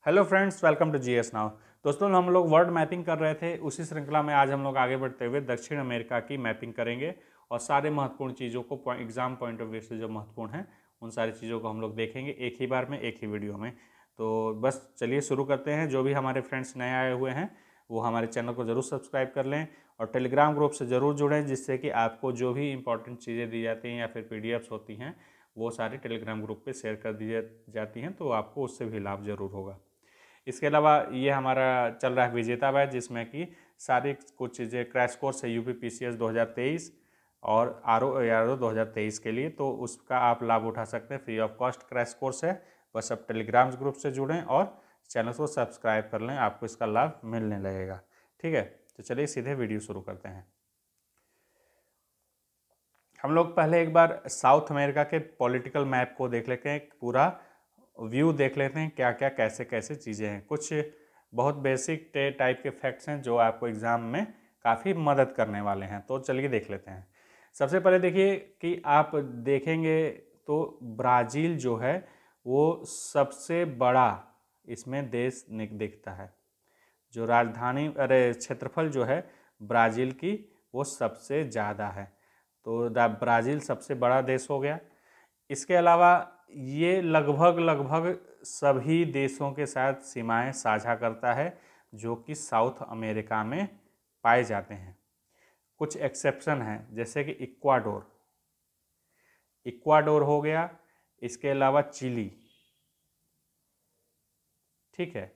Hello friends, welcome to GS now. दोस्तों, हम लोग वर्ल्ड मैपिंग कर रहे थे। उसी श्रृंखला में आज हम लोग आगे बढ़ते हुए दक्षिण अमेरिका की मैपिंग करेंगे और सारे महत्वपूर्ण चीज़ों को एग्जाम पॉइंट ऑफ व्यू से जो महत्वपूर्ण हैं उन सारी चीज़ों को हम लोग देखेंगे एक ही बार में, एक ही वीडियो में। तो बस चलिए शुरू करते हैं। जो भी हमारे फ्रेंड्स नए आए हुए हैं वो हमारे चैनल को ज़रूर सब्सक्राइब कर लें और टेलीग्राम ग्रुप से ज़रूर जुड़ें, जिससे कि आपको जो भी इंपॉर्टेंट चीज़ें दी जाती हैं या फिर पीडीएफ्स होती हैं वो सारी टेलीग्राम ग्रुप पे शेयर कर दी जाती हैं, तो आपको उससे भी लाभ ज़रूर होगा। इसके अलावा ये हमारा चल रहा है विजेता बैच, जिसमें कि सारी कुछ चीज़ें क्रैश कोर्स है यूपी पीसीएस 2023 और आरओ 2023 के लिए, तो उसका आप लाभ उठा सकते हैं। Free of cost crash course है। बस अब टेलीग्राम ग्रुप से जुड़ें और चैनल को सब्सक्राइब कर लें, आपको इसका लाभ मिलने लगेगा। ठीक है, तो चलिए सीधे वीडियो शुरू करते हैं। हम लोग पहले एक बार साउथ अमेरिका के पॉलिटिकल मैप को देख लेते हैं, पूरा व्यू देख लेते हैं क्या क्या कैसे कैसे चीज़ें हैं। कुछ बहुत बेसिक टाइप के फैक्ट्स हैं जो आपको एग्ज़ाम में काफ़ी मदद करने वाले हैं, तो चलिए देख लेते हैं। सबसे पहले देखिए कि आप देखेंगे तो ब्राज़ील जो है वो सबसे बड़ा इसमें देश दिखता है। जो राजधानी क्षेत्रफल जो है ब्राज़ील की वो सबसे ज़्यादा है, तो ब्राज़ील सबसे बड़ा देश हो गया। इसके अलावा ये लगभग सभी देशों के साथ सीमाएं साझा करता है जो कि साउथ अमेरिका में पाए जाते हैं। कुछ एक्सेप्शन हैं, जैसे कि इक्वाडोर हो गया। इसके अलावा चिली। ठीक है,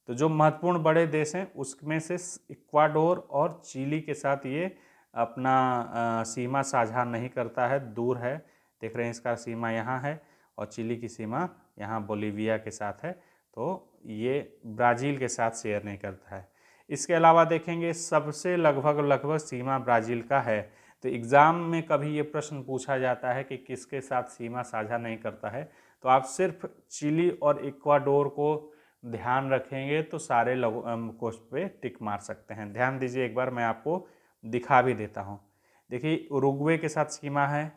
तो जो महत्वपूर्ण बड़े देश हैं उसमें से इक्वाडोर और चिली के साथ ये अपना सीमा साझा नहीं करता है, दूर है। देख रहे हैं, इसका सीमा यहाँ है और चिली की सीमा यहाँ बोलीविया के साथ है, तो ये ब्राज़ील के साथ शेयर नहीं करता है। इसके अलावा देखेंगे सबसे लगभग सीमा ब्राज़ील का है। तो एग्ज़ाम में कभी ये प्रश्न पूछा जाता है कि किसके साथ सीमा साझा नहीं करता है, तो आप सिर्फ चिली और इक्वाडोर को ध्यान रखेंगे तो सारे कोष्ट पे टिक मार सकते हैं। ध्यान दीजिए, एक बार मैं आपको दिखा भी देता हूँ। देखिए, उरुग्वे के साथ सीमा है,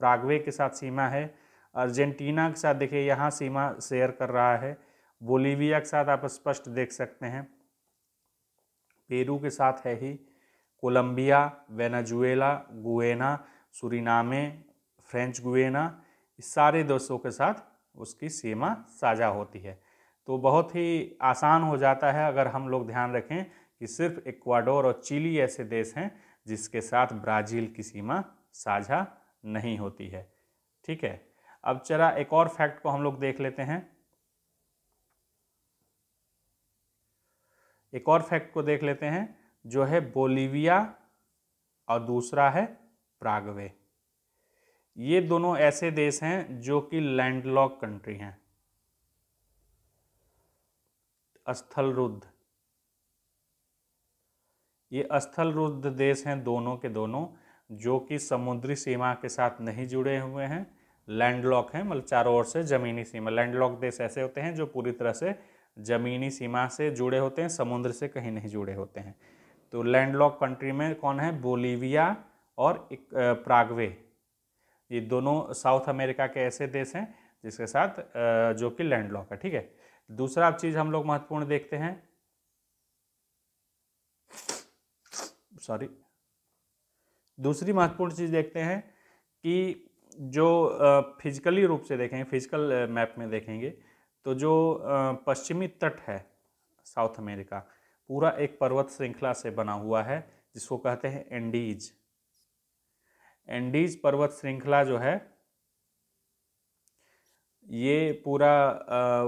प्रागवे के साथ सीमा है, अर्जेंटीना के साथ देखिए यहाँ सीमा शेयर कर रहा है, बोलीविया के साथ आप स्पष्ट देख सकते हैं, पेरू के साथ है ही, Colombia, Venezuela, Guiana, Suriname, French Guiana, इस सारे देशों के साथ उसकी सीमा साझा होती है। तो बहुत ही आसान हो जाता है अगर हम लोग ध्यान रखें कि सिर्फ इक्वाडोर और चिली ऐसे देश हैं जिसके साथ ब्राज़ील की सीमा साझा नहीं होती है। ठीक है, अब चला एक और फैक्ट को हम लोग देख लेते हैं। एक और फैक्ट को देख लेते हैं जो है बोलीविया और दूसरा है प्रागवे। ये दोनों ऐसे देश हैं जो कि लैंडलॉक कंट्री हैं, स्थलरुद्ध। ये स्थलरुद्ध देश हैं दोनों के दोनों, जो कि समुद्री सीमा के साथ नहीं जुड़े हुए हैं, लैंडलॉक हैं, मतलब चारों ओर से ज़मीनी सीमा। लैंडलॉक देश ऐसे होते हैं जो पूरी तरह से ज़मीनी सीमा से जुड़े होते हैं, समुद्र से कहीं नहीं जुड़े होते हैं। तो लैंडलॉक कंट्री में कौन है? बोलीविया और प्रागवे। ये दोनों साउथ अमेरिका के ऐसे देश हैं जिसके साथ जो कि लैंडलॉक है। ठीक है, दूसरा चीज़ हम लोग महत्वपूर्ण देखते हैं, दूसरी महत्वपूर्ण चीज़ देखते हैं कि जो फिजिकली रूप से देखेंगे, फिजिकल मैप में देखेंगे तो जो पश्चिमी तट है साउथ अमेरिका पूरा एक पर्वत श्रृंखला से बना हुआ है जिसको कहते हैं एंडीज। एंडीज पर्वत श्रृंखला जो है ये पूरा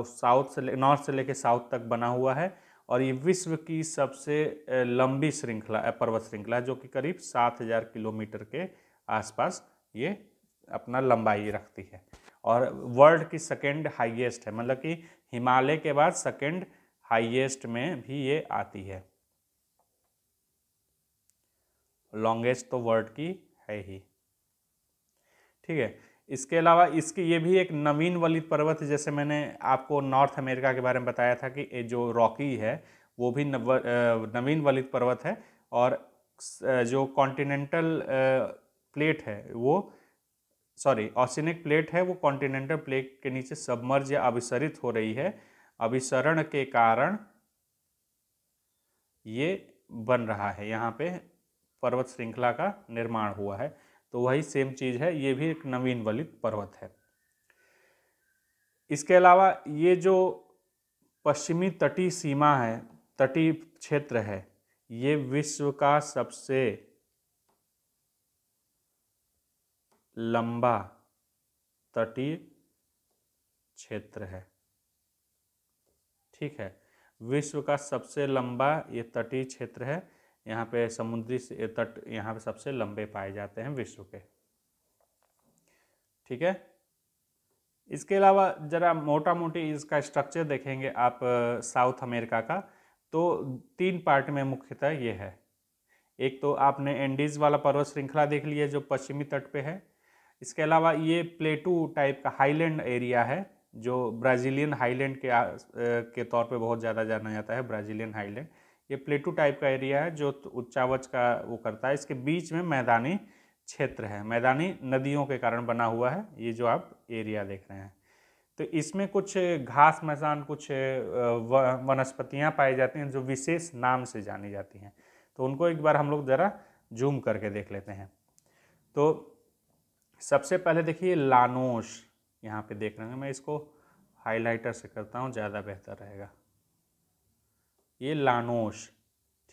साउथ से नॉर्थ से लेकर साउथ तक बना हुआ है और ये विश्व की सबसे लंबी श्रृंखला पर्वत श्रृंखला, जो कि करीब 7000 किलोमीटर के आसपास ये अपना लंबाई रखती है और वर्ल्ड की सेकेंड हाईएस्ट है, मतलब कि हिमालय के बाद सेकेंड हाईएस्ट में भी ये आती है। लॉन्गेस्ट तो वर्ल्ड की है ही। ठीक है, इसके अलावा इसकी ये भी एक नवीन वलित पर्वत है। जैसे मैंने आपको नॉर्थ अमेरिका के बारे में बताया था कि जो रॉकी है वो भी नवीन वलित पर्वत है और जो कॉन्टिनेंटल प्लेट है वो ऑसिनिक प्लेट है वो कॉन्टिनेंटल प्लेट के नीचे सबमर्ज या अभिसरित हो रही है अभिसरण के कारण ये बन रहा है, यहाँ पे पर्वत श्रृंखला का निर्माण हुआ है। तो वही सेम चीज है, ये भी एक नवीन वलित पर्वत है। इसके अलावा ये जो पश्चिमी तटीय सीमा है, तटीय क्षेत्र है, ये विश्व का सबसे लंबा तटीय क्षेत्र है। ठीक है, विश्व का सबसे लंबा ये तटीय क्षेत्र है। यहाँ पे समुद्री तट यहाँ पे सबसे लंबे पाए जाते हैं विश्व के। ठीक है, इसके अलावा जरा मोटा मोटी इसका स्ट्रक्चर देखेंगे आप साउथ अमेरिका का, तो 3 पार्ट में मुख्यतः ये है। एक तो आपने एंडीज वाला पर्वत श्रृंखला देख लिया जो पश्चिमी तट पे है। इसके अलावा ये प्लेटू टाइप का हाईलैंड एरिया है जो ब्राज़ीलियन हाईलैंड के तौर पे बहुत ज़्यादा जाना जाता है, ब्राज़ीलियन हाईलैंड। ये प्लेटू टाइप का एरिया है जो उच्चावच का वो करता है। इसके बीच में मैदानी क्षेत्र है, मैदानी नदियों के कारण बना हुआ है ये जो आप एरिया देख रहे हैं। तो इसमें कुछ घास मैदान, कुछ वनस्पतियाँ पाई जाती हैं जो विशेष नाम से जानी जाती हैं। तो उनको एक बार हम लोग ज़रा जूम करके देख लेते हैं। तो सबसे पहले देखिए लानोस, यहाँ पे देख रहे हैं, मैं इसको हाइलाइटर से करता हूँ, ज़्यादा बेहतर रहेगा। ये लानोस,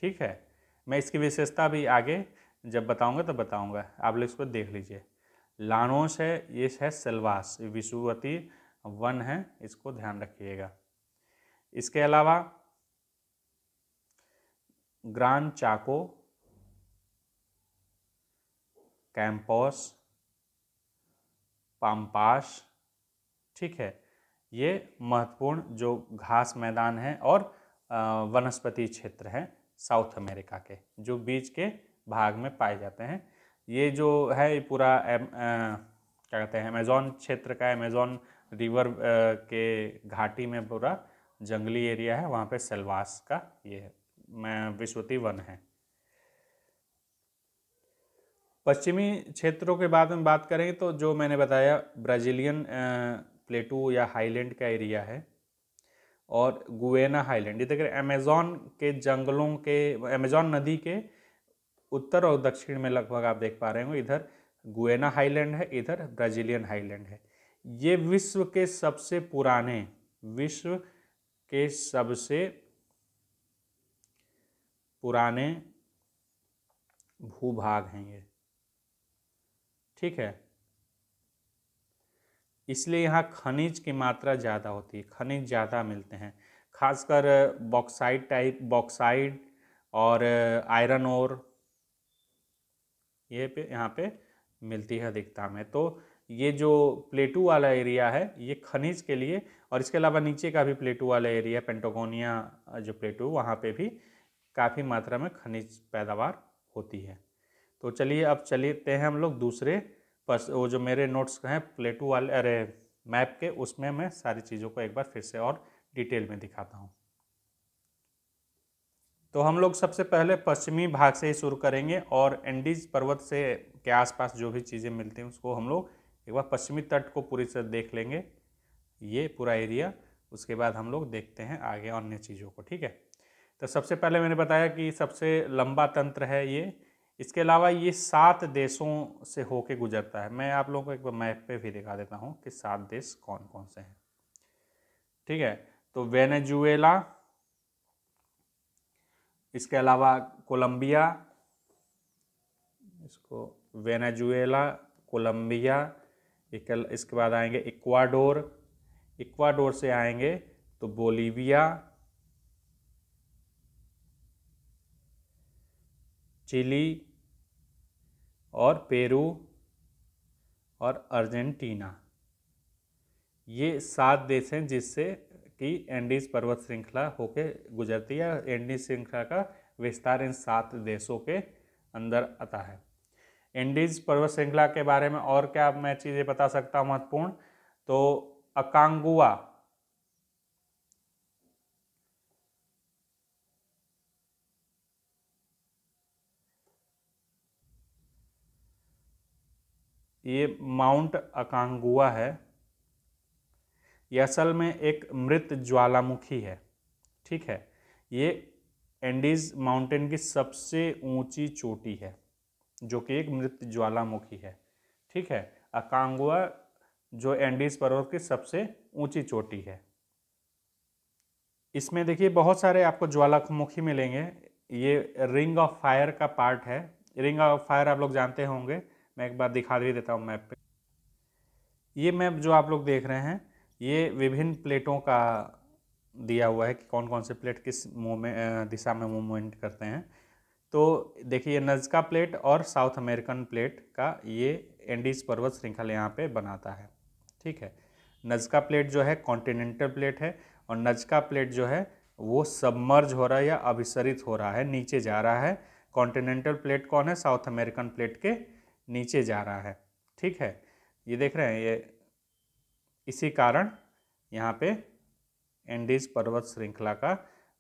ठीक है, मैं इसकी विशेषता भी आगे जब बताऊंगा तो बताऊंगा, आप लोग इसको देख लीजिए। लानोस है, ये है सेल्वास, विषुवतीय वन है, इसको ध्यान रखिएगा। इसके अलावा ग्रान चाको, कैंपस, पाम्पास, ठीक है, ये महत्वपूर्ण जो घास मैदान है और वनस्पति क्षेत्र हैं साउथ अमेरिका के, जो बीच के भाग में पाए जाते हैं। ये जो है ये पूरा क्या कहते हैं, अमेज़न क्षेत्र का, अमेज़न रिवर के घाटी में पूरा जंगली एरिया है, वहाँ पे सेल्वास का ये विषुवतीय वन है। पश्चिमी क्षेत्रों के बाद में बात करें तो जो मैंने बताया ब्राज़ीलियन प्लेटू या हाईलैंड का एरिया है, और गुएना हाईलैंड। ये देखिए अमेज़न के जंगलों के, अमेज़न नदी के उत्तर और दक्षिण में लगभग आप देख पा रहे हो, इधर गुएना हाईलैंड है, इधर ब्राज़ीलियन हाईलैंड है। ये विश्व के सबसे पुराने भूभाग हैं ये, ठीक है। इसलिए यहाँ खनिज की मात्रा ज़्यादा होती है, खनिज ज़्यादा मिलते हैं, खासकर बॉक्साइड और आयरन ओर ये यहाँ पे मिलती है अधिकता में। तो ये जो प्लेटू वाला एरिया है ये खनिज के लिए, और इसके अलावा नीचे का भी प्लेटू वाला एरिया पेंटागोनिया जो प्लेटू, वहाँ पे भी काफ़ी मात्रा में खनिज पैदावार होती है। तो चलिए अब चलते हैं हम लोग दूसरे वो जो मेरे नोट्स हैं प्लेटू वाले, अरे मैप के, उसमें मैं सारी चीज़ों को एक बार फिर से और डिटेल में दिखाता हूँ। तो हम लोग सबसे पहले पश्चिमी भाग से ही शुरू करेंगे और एंडीज पर्वत से के आसपास जो भी चीज़ें मिलती हैं उसको हम लोग एक बार पश्चिमी तट को पूरी तरह देख लेंगे, ये पूरा एरिया। उसके बाद हम लोग देखते हैं आगे अन्य चीज़ों को, ठीक है। तो सबसे पहले मैंने बताया कि सबसे लंबा तंत्र है ये। इसके अलावा ये 7 देशों से होके गुजरता है। मैं आप लोगों को एक बार मैप पे भी दिखा देता हूँ कि 7 देश कौन कौन से हैं, ठीक है। तो वेनेजुएला, इसके अलावा कोलंबिया, इसको वेनेजुएला, कोलंबिया, इसके बाद आएंगे इक्वाडोर, इक्वाडोर से आएंगे तो बोलीविया, चिली और पेरू और अर्जेंटीना। ये 7 देश हैं जिससे कि एंडीज पर्वत श्रृंखला होके गुजरती है। एंडीज श्रृंखला का विस्तार इन 7 देशों के अंदर आता है। एंडीज पर्वत श्रृंखला के बारे में और क्या मैं चीज़ें बता सकता हूँ महत्वपूर्ण, तो अकांगुआ, ये माउंट अकांगुआ है, ये असल में एक मृत ज्वालामुखी है। ठीक है, ये एंडीज माउंटेन की सबसे ऊंची चोटी है जो कि एक मृत ज्वालामुखी है। ठीक है, अकांगुआ जो एंडीज पर्वत की सबसे ऊंची चोटी है। इसमें देखिए बहुत सारे आपको ज्वालामुखी मिलेंगे। ये रिंग ऑफ फायर का पार्ट है। रिंग ऑफ फायर आप लोग जानते होंगे, मैं एक बार दिखा भी देता हूँ मैप पे। ये मैप जो आप लोग देख रहे हैं ये विभिन्न प्लेटों का दिया हुआ है कि कौन कौन से प्लेट किस दिशा में मूवमेंट करते हैं। तो देखिए नज़्का प्लेट और साउथ अमेरिकन प्लेट का ये एंडीज पर्वत श्रृंखला यहाँ पे बनाता है। ठीक है, नज़्का प्लेट जो है कॉन्टिनेंटल प्लेट है और नज़्का प्लेट जो है वो सबमर्ज हो रहा है या अभिसरित हो रहा है, नीचे जा रहा है। कॉन्टिनेंटल प्लेट कौन है? साउथ अमेरिकन प्लेट के नीचे जा रहा है। ठीक है, ये देख रहे हैं, ये इसी कारण यहाँ पे एंडीज पर्वत श्रृंखला का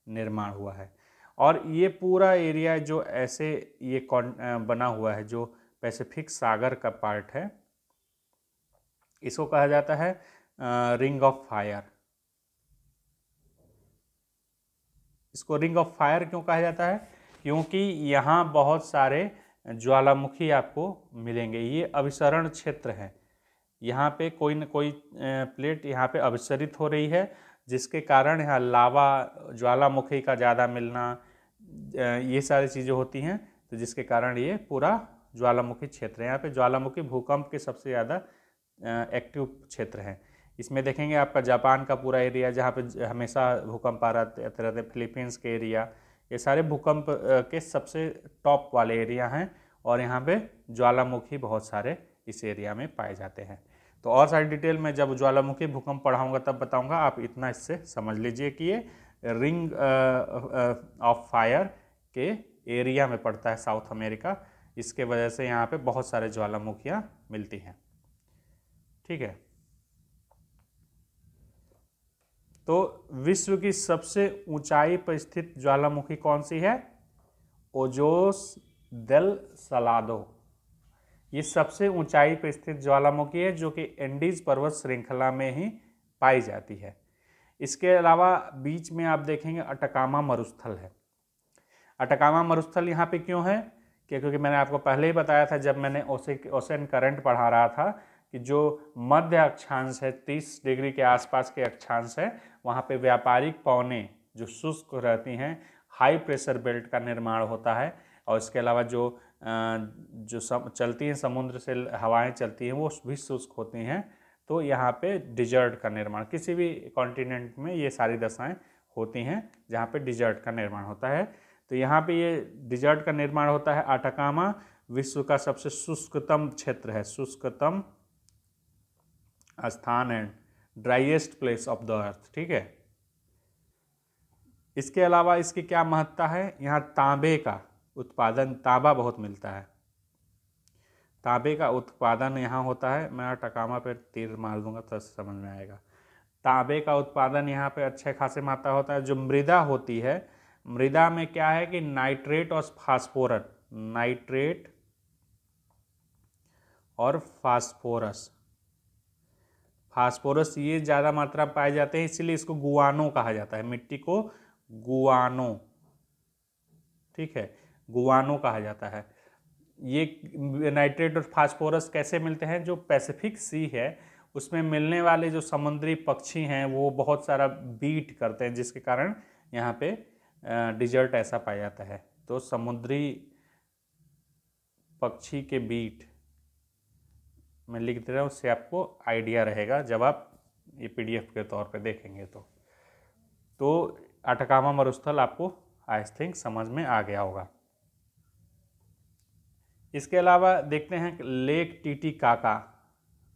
निर्माण हुआ है। और ये पूरा एरिया जो ऐसे ये बना हुआ है जो पैसिफिक सागर का पार्ट है, इसको कहा जाता है रिंग ऑफ फायर। इसको रिंग ऑफ फायर क्यों कहा जाता है? क्योंकि यहाँ बहुत सारे ज्वालामुखी आपको मिलेंगे। ये अभिसरण क्षेत्र है, यहाँ पे कोई न कोई प्लेट यहाँ पे अभिसरित हो रही है, जिसके कारण यहाँ लावा ज्वालामुखी का ज़्यादा मिलना, ये सारी चीज़ें होती हैं। तो जिसके कारण ये पूरा ज्वालामुखी क्षेत्र है। यहाँ पे ज्वालामुखी भूकंप के सबसे ज़्यादा एक्टिव क्षेत्र हैं। इसमें देखेंगे आपका जापान का पूरा एरिया जहाँ पे हमेशा भूकंप आ रहते रहते, फिलीपींस के एरिया, ये सारे भूकंप के सबसे टॉप वाले एरिया हैं और यहाँ पे ज्वालामुखी बहुत सारे इस एरिया में पाए जाते हैं। तो और सारी डिटेल में जब ज्वालामुखी भूकंप पढ़ाऊंगा तब बताऊंगा। आप इतना इससे समझ लीजिए कि ये रिंग ऑफ फायर के एरिया में पड़ता है साउथ अमेरिका। इसके वजह से यहाँ पे बहुत सारे ज्वालामुखियाँ मिलती हैं। ठीक है, तो विश्व की सबसे ऊंचाई पर स्थित ज्वालामुखी कौन सी है? ओजोस देल सलादो। ये सबसे ऊंचाई पर स्थित ज्वालामुखी है जो कि एंडीज पर्वत श्रृंखला में ही पाई जाती है। इसके अलावा बीच में आप देखेंगे अटकामा मरुस्थल है। अटकामा मरुस्थल यहाँ पे क्यों है? क्योंकि मैंने आपको पहले ही बताया था जब मैंने ओशन करंट पढ़ा रहा था कि जो मध्य अक्षांश है 30 डिग्री के आसपास के अक्षांश है, वहाँ पे व्यापारिक पौने जो शुष्क रहती हैं, हाई प्रेशर बेल्ट का निर्माण होता है। और इसके अलावा जो चलती हैं समुद्र से हवाएं चलती हैं वो भी शुष्क होती हैं। तो यहाँ पे डिजर्ट का निर्माण, किसी भी कॉन्टिनेंट में ये सारी दशाएं होती हैं जहाँ पे डिजर्ट का निर्माण होता है। तो यहाँ पे ये डिजर्ट का निर्माण होता है। अटकामा विश्व का सबसे शुष्कतम क्षेत्र है, शुष्कतम स्थान है, driest place of the earth. ठीक है, इसके अलावा इसकी क्या महत्ता है? यहाँ तांबे का उत्पादन, तांबा बहुत मिलता है, तांबे का उत्पादन यहाँ होता है। मैं अटकामा पे तीर मार दूंगा तो समझ में आएगा। तांबे का उत्पादन यहाँ पे अच्छे खासे मात्रा होता है। जो मृदा होती है, मृदा में क्या है कि नाइट्रेट और फास्फोरस, नाइट्रेट और फास्फोरस, फास्फोरस ये ज़्यादा मात्रा में पाए जाते हैं, इसलिए इसको गुआनो कहा जाता है। मिट्टी को गुआनो, ठीक है, गुआनो कहा जाता है। ये नाइट्रेट और फास्फोरस कैसे मिलते हैं? जो पैसिफिक सी है उसमें मिलने वाले जो समुद्री पक्षी हैं वो बहुत सारा बीट करते हैं, जिसके कारण यहाँ पे डिजर्ट ऐसा पाया जाता है। तो समुद्री पक्षी के बीट मैं लिख दे रहा हूँ, उससे आपको आइडिया रहेगा जब आप ये PDF के तौर पे देखेंगे। तो अटकामा मरुस्थल आपको आई थिंक समझ में आ गया होगा। इसके अलावा देखते हैं लेक टीटीकाका।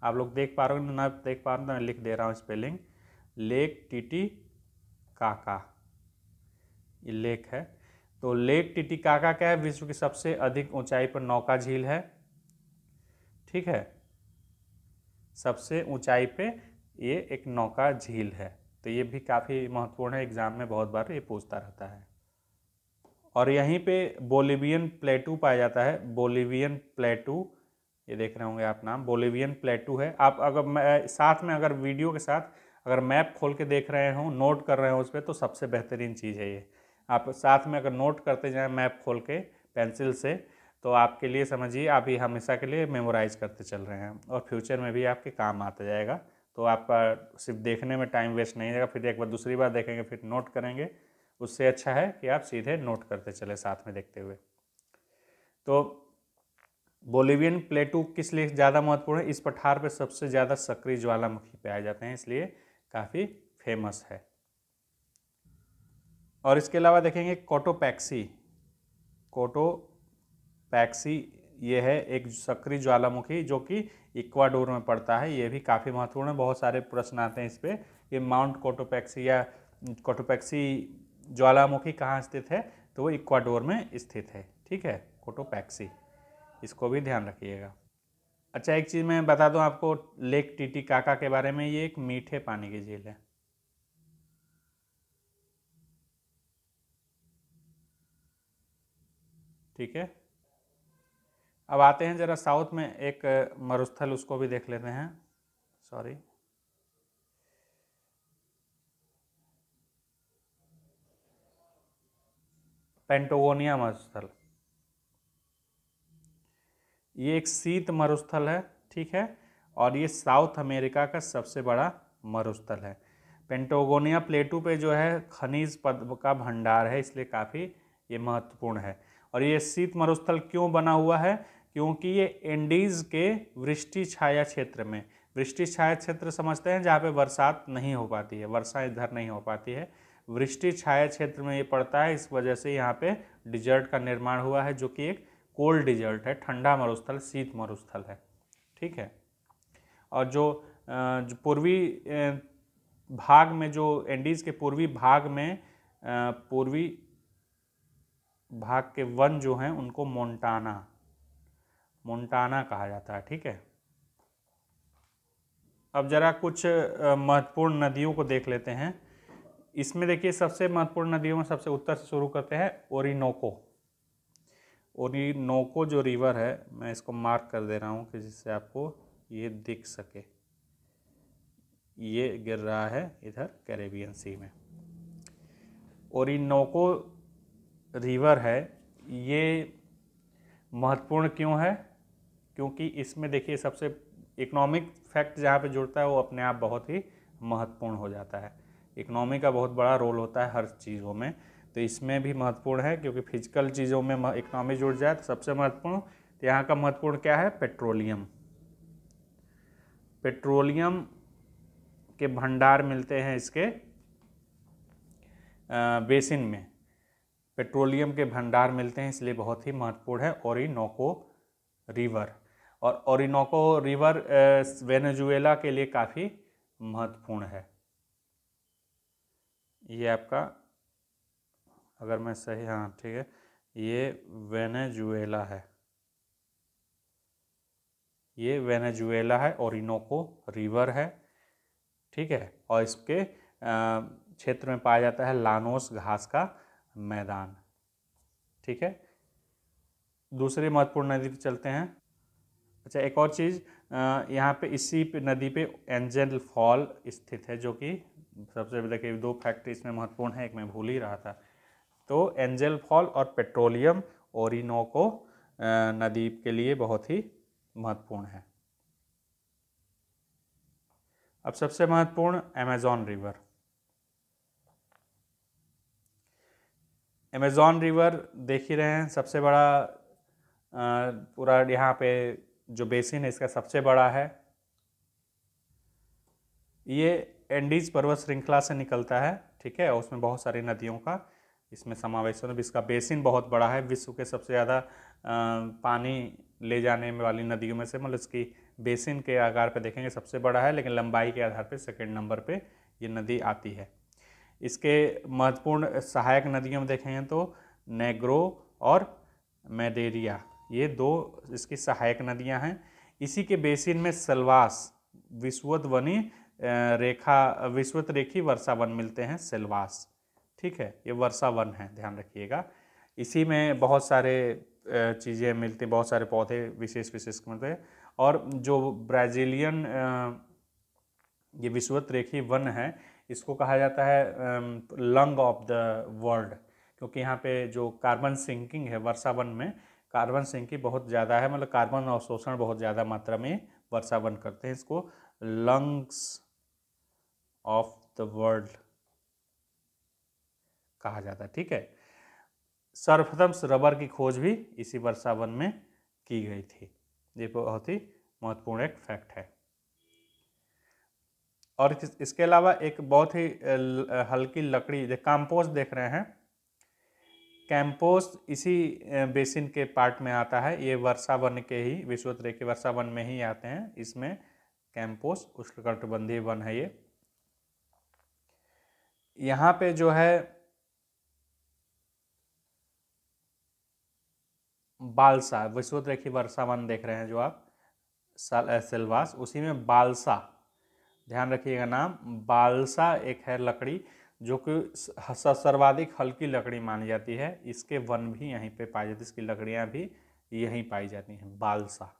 आप लोग देख पा रहे हो ना? देख पा रहे हो तो मैं लिख दे रहा हूँ स्पेलिंग। लेक टीटीकाका ये लेक है। तो लेक टीटीकाका क्या है? विश्व की सबसे अधिक ऊंचाई पर नौका झील है। ठीक है, सबसे ऊंचाई पे ये एक नौका झील है। तो ये भी काफ़ी महत्वपूर्ण है, एग्जाम में बहुत बार ये पूछता रहता है। और यहीं पे बोलिवियन प्लेटू पाया जाता है। बोलिवियन प्लेटू, ये देख रहे होंगे आप नाम, बोलिवियन प्लेटू है। आप अगर साथ में अगर वीडियो के साथ अगर मैप खोल के देख रहे हो, नोट कर रहे हो उस पर, तो सबसे बेहतरीन चीज़ है ये। आप साथ में अगर नोट करते जाएं मैप खोल के पेंसिल से, तो आपके लिए समझिए आप ही हमेशा के लिए मेमोराइज करते चल रहे हैं और फ्यूचर में भी आपके काम आता जाएगा। तो आपका सिर्फ देखने में टाइम वेस्ट नहीं जाएगा, फिर एक बार दूसरी बार देखेंगे फिर नोट करेंगे, उससे अच्छा है कि आप सीधे नोट करते चले साथ में देखते हुए। तो बोलिवियन प्लेटू किस लिए ज़्यादा महत्वपूर्ण है? इस पठार पे सबसे ज़्यादा सक्रिय ज्वालामुखी पाए जाते हैं, इसलिए काफ़ी फेमस है। और इसके अलावा देखेंगे कोटोपैक्सी। कोटोपैक्सी ये है एक सक्रिय ज्वालामुखी जो कि इक्वाडोर में पड़ता है। ये भी काफ़ी महत्वपूर्ण है, बहुत सारे प्रश्न आते हैं इस पर। ये माउंट कोटोपैक्सी या कोटोपैक्सी ज्वालामुखी कहाँ स्थित है? तो वो इक्वाडोर में स्थित है। ठीक है, कोटोपैक्सी, इसको भी ध्यान रखिएगा। अच्छा, एक चीज़ मैं बता दूं आपको लेक टीटीकाका के बारे में, ये एक मीठे पानी की झील है। ठीक है, अब आते हैं जरा साउथ में एक मरुस्थल, उसको भी देख लेते हैं। सॉरी, पेंटागोनिया मरुस्थल, ये एक शीत मरुस्थल है। ठीक है, और ये साउथ अमेरिका का सबसे बड़ा मरुस्थल है। पेंटागोनिया प्लेटू पे जो है खनिज पदार्थ का भंडार है, इसलिए काफ़ी ये महत्वपूर्ण है। और ये शीत मरुस्थल क्यों बना हुआ है? क्योंकि ये एंडीज के वृष्टि छाया क्षेत्र में, वृष्टि छाया क्षेत्र समझते हैं जहाँ पे बरसात नहीं हो पाती है, वर्षा इधर नहीं हो पाती है, वृष्टि छाया क्षेत्र में ये पड़ता है। इस वजह से यहाँ पे डिजर्ट का निर्माण हुआ है, जो कि एक कोल्ड डिजर्ट है, ठंडा मरुस्थल, शीत मरुस्थल है। ठीक है, और जो पूर्वी भाग में, जो एंडीज के पूर्वी भाग में, पूर्वी भाग के वन जो हैं उनको मोंटाना कहा जाता है। ठीक है, अब जरा कुछ महत्वपूर्ण नदियों को देख लेते हैं। इसमें देखिए सबसे महत्वपूर्ण नदियों में सबसे उत्तर से शुरू करते हैं, ओरिनोको। ओरिनोको जो रिवर है, मैं इसको मार्क कर दे रहा हूँ कि जिससे आपको ये दिख सके, ये गिर रहा है इधर कैरेबियन सी में। ओरिनोको रिवर है, ये महत्वपूर्ण क्यों है? क्योंकि इसमें देखिए सबसे इकोनॉमिक फैक्ट जहाँ पे जुड़ता है वो अपने आप बहुत ही महत्वपूर्ण हो जाता है। इकोनॉमी का बहुत बड़ा रोल होता है हर चीज़ों में, तो इसमें भी महत्वपूर्ण है, क्योंकि फिजिकल चीज़ों में इकोनॉमी जुड़ जाए तो सबसे महत्वपूर्ण। तो यहाँ का महत्वपूर्ण क्या है? पेट्रोलियम। पेट्रोलियम के भंडार मिलते हैं इसके बेसिन में, पेट्रोलियम के भंडार मिलते हैं, इसलिए बहुत ही महत्वपूर्ण है ओरिनोको रिवर। और ओरिनोको रिवर वेनेजुएला के लिए काफ़ी महत्वपूर्ण है। ये आपका, अगर मैं सही, हाँ ठीक है, ये वेनेजुएला है, ये वेनेजुएला है, ओरिनोको रिवर है। ठीक है, और इसके क्षेत्र में पाया जाता है लानोस घास का मैदान। ठीक है, दूसरी महत्वपूर्ण नदी पे चलते हैं। अच्छा, एक और चीज़, यहाँ पे इसी पे नदी पे एंजल फॉल स्थित है, जो कि सबसे देखिए दो फैक्ट इसमें महत्वपूर्ण है, एक मैं भूल ही रहा था। तो एंजल फॉल और पेट्रोलियम ओरिनोको नदी के लिए बहुत ही महत्वपूर्ण है। अब सबसे महत्वपूर्ण अमेजॉन रिवर। अमेजॉन रिवर देख ही रहे हैं, सबसे बड़ा पूरा यहाँ पे जो बेसिन है इसका सबसे बड़ा है। ये एंडीज पर्वत श्रृंखला से निकलता है। ठीक है, और उसमें बहुत सारी नदियों का इसमें समावेश है। इसका बेसिन बहुत बड़ा है, विश्व के सबसे ज़्यादा पानी ले जाने वाली नदियों में से, मतलब इसकी बेसिन के आकार पे देखेंगे सबसे बड़ा है, लेकिन लंबाई के आधार पे सेकंड नंबर पे ये नदी आती है। इसके महत्वपूर्ण सहायक नदियों में देखेंगे तो नेग्रो और मैडेरिया, ये दो इसकी सहायक नदियां हैं। इसी के बेसिन में सेल्वास, विषुवत रेखी वर्षा वन मिलते हैं, सेल्वास। ठीक है, ये वर्षा वन है, ध्यान रखिएगा। इसी में बहुत सारे चीज़ें मिलती हैं, बहुत सारे पौधे विशेष मिलते हैं। और जो ब्राज़ीलियन ये विषुवत रेखीय वन है, इसको कहा जाता है लंग ऑफ द वर्ल्ड, क्योंकि यहाँ पे जो कार्बन सिंकिंग है वर्षा वन में, कार्बन सिंकिंग बहुत ज़्यादा है, मतलब कार्बन अवशोषण बहुत ज़्यादा मात्रा में वर्षा वन करते हैं। इसको लंग्स ऑफ द वर्ल्ड कहा जाता है। ठीक है, सर्वप्रथम रबर की खोज भी इसी वर्षा वन में की गई थी। ये बहुत ही महत्वपूर्ण एक फैक्ट है। और इसके अलावा एक बहुत ही हल्की लकड़ी, कैंपोस देख रहे हैं, कैंपोस इसी बेसिन के पार्ट में आता है। ये वर्षा वन के ही, विषुवत रेखीय वर्षा वन में ही आते हैं। इसमें कैंपोस उष्णकटिबंधीय वन है ये। यहाँ पे जो है बालसा, विषुवत रेखीय वर्षा वन देख रहे हैं जो आप, सिलवास, उसी में बालसा, ध्यान रखिएगा नाम, बालसा एक है लकड़ी जो कि सर्वाधिक हल्की लकड़ी मानी जाती है। इसके वन भी यहीं पे पाई जाती है, इसकी लकड़ियां भी यहीं पाई जाती हैं, बालसा।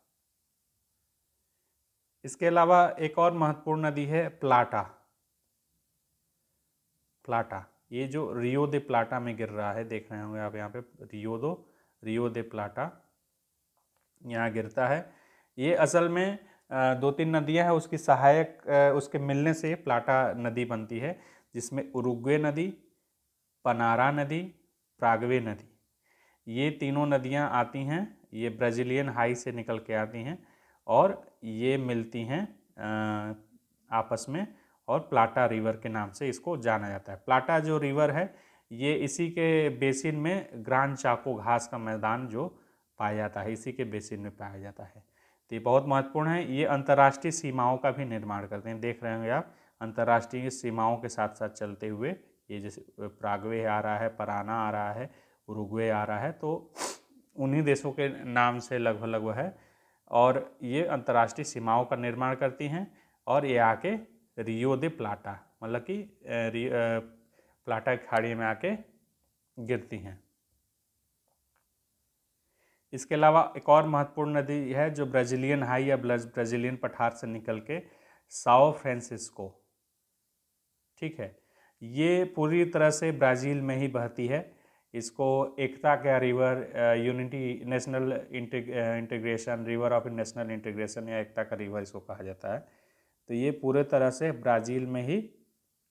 इसके अलावा एक और महत्वपूर्ण नदी है प्लाटा। प्लाटा, ये जो रियो दे प्लाटा में गिर रहा है, देख रहे होंगे आप यहाँ पे, रियो दे प्लाटा यहाँ गिरता है। ये असल में दो तीन नदियां हैं, उसकी सहायक, उसके मिलने से प्लाटा नदी बनती है, जिसमें उरुग्वे नदी, पनारा नदी, प्रागवे नदी, ये तीनों नदियां आती हैं। ये ब्राज़ीलियन हाई से निकल के आती हैं और ये मिलती हैं आपस में, और प्लाटा रिवर के नाम से इसको जाना जाता है। प्लाटा जो रिवर है ये इसी के बेसिन में ग्रांड चाको घास का मैदान जो पाया जाता है, इसी के बेसिन में पाया जाता है। तो ये बहुत महत्वपूर्ण है। ये अंतर्राष्ट्रीय सीमाओं का भी निर्माण करते हैं, देख रहे होंगे आप, अंतर्राष्ट्रीय सीमाओं के साथ साथ चलते हुए, ये जैसे प्रागवे आ रहा है, पराना आ रहा है, उरुग्वे आ रहा है, तो उन्हीं देशों के नाम से लगभग है। और ये अंतर्राष्ट्रीय सीमाओं का निर्माण करती हैं और ये आके रियो दे प्लाटा, मतलब कि प्लाटा की खाड़ी में आके गिरती हैं। इसके अलावा एक और महत्वपूर्ण नदी है जो ब्राज़ीलियन हाई या ब्राज़ीलियन पठार से निकल के साओ फ्रांसिस्को, ठीक है, ये पूरी तरह से ब्राज़ील में ही बहती है। इसको एकता का river, unity national integration, river of national integration या एकता का रिवर इसको कहा जाता है। तो ये पूरे तरह से ब्राज़ील में ही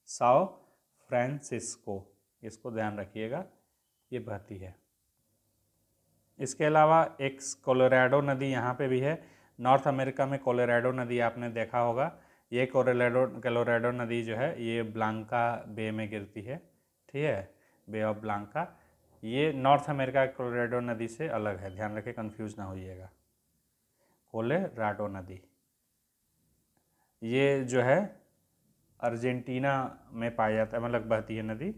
साओ फ्रांसिस्को, इसको ध्यान रखिएगा, ये बहती है। इसके अलावा एक कोलोराडो नदी यहाँ पे भी है, नॉर्थ अमेरिका में कोलोराडो नदी आपने देखा होगा। ये कोलोराडो नदी जो है ये ब्लांका बे में गिरती है, ठीक है, बे ऑफ ब्लांका। ये नॉर्थ अमेरिका की कोलोराडो नदी से अलग है, ध्यान रखें, कंफ्यूज ना होइएगा। कोलोराडो नदी ये जो है अर्जेंटीना में पाया जाता है, मतलब बहती है नदी,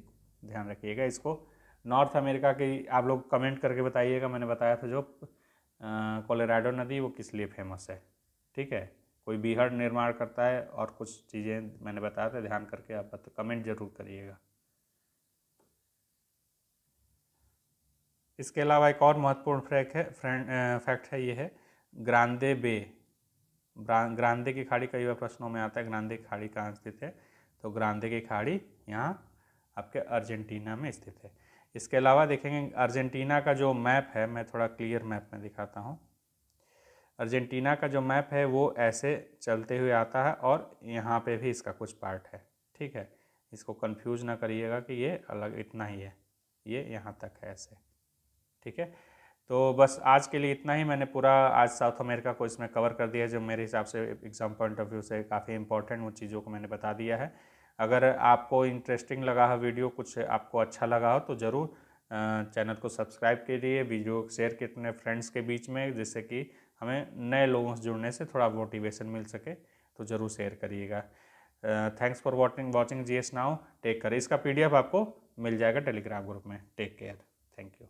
ध्यान रखिएगा इसको। नॉर्थ अमेरिका की आप लोग कमेंट करके बताइएगा, मैंने बताया था जो कोलोराडो नदी वो किस लिए फेमस है, ठीक है। कोई बीहड़ निर्माण करता है और कुछ चीज़ें मैंने बताया था, ध्यान करके आप कमेंट जरूर करिएगा। इसके अलावा एक और महत्वपूर्ण फैक्ट है, ये है ग्रांदे बे। ग्रांदे की खाड़ी कई बार प्रश्नों में आता है, ग्रांदे की खाड़ी कहाँ स्थित है, तो ग्रांदे की खाड़ी यहाँ आपके अर्जेंटीना में स्थित है। इसके अलावा देखेंगे अर्जेंटीना का जो मैप है, मैं थोड़ा क्लियर मैप में दिखाता हूँ। अर्जेंटीना का जो मैप है वो ऐसे चलते हुए आता है और यहाँ पे भी इसका कुछ पार्ट है, ठीक है, इसको कंफ्यूज ना करिएगा कि ये अलग इतना ही है, ये यहाँ तक है ऐसे, ठीक है। तो बस आज के लिए इतना ही, मैंने पूरा आज साउथ अमेरिका को इसमें कवर कर दिया है, जो मेरे हिसाब से एग्ज़ाम पॉइंट ऑफ व्यू से काफ़ी इंपॉर्टेंट वो चीज़ों को मैंने बता दिया है। अगर आपको इंटरेस्टिंग लगा हो वीडियो, कुछ आपको अच्छा लगा हो, तो ज़रूर चैनल को सब्सक्राइब कीजिए, वीडियो शेयर कीजिए अपने फ्रेंड्स के बीच में, जिससे कि हमें नए लोगों से जुड़ने से थोड़ा मोटिवेशन मिल सके, तो ज़रूर शेयर करिएगा। Thanks for watching GS now, take care. इसका PDF आपको मिल जाएगा टेलीग्राम ग्रुप में। Take care, thank you.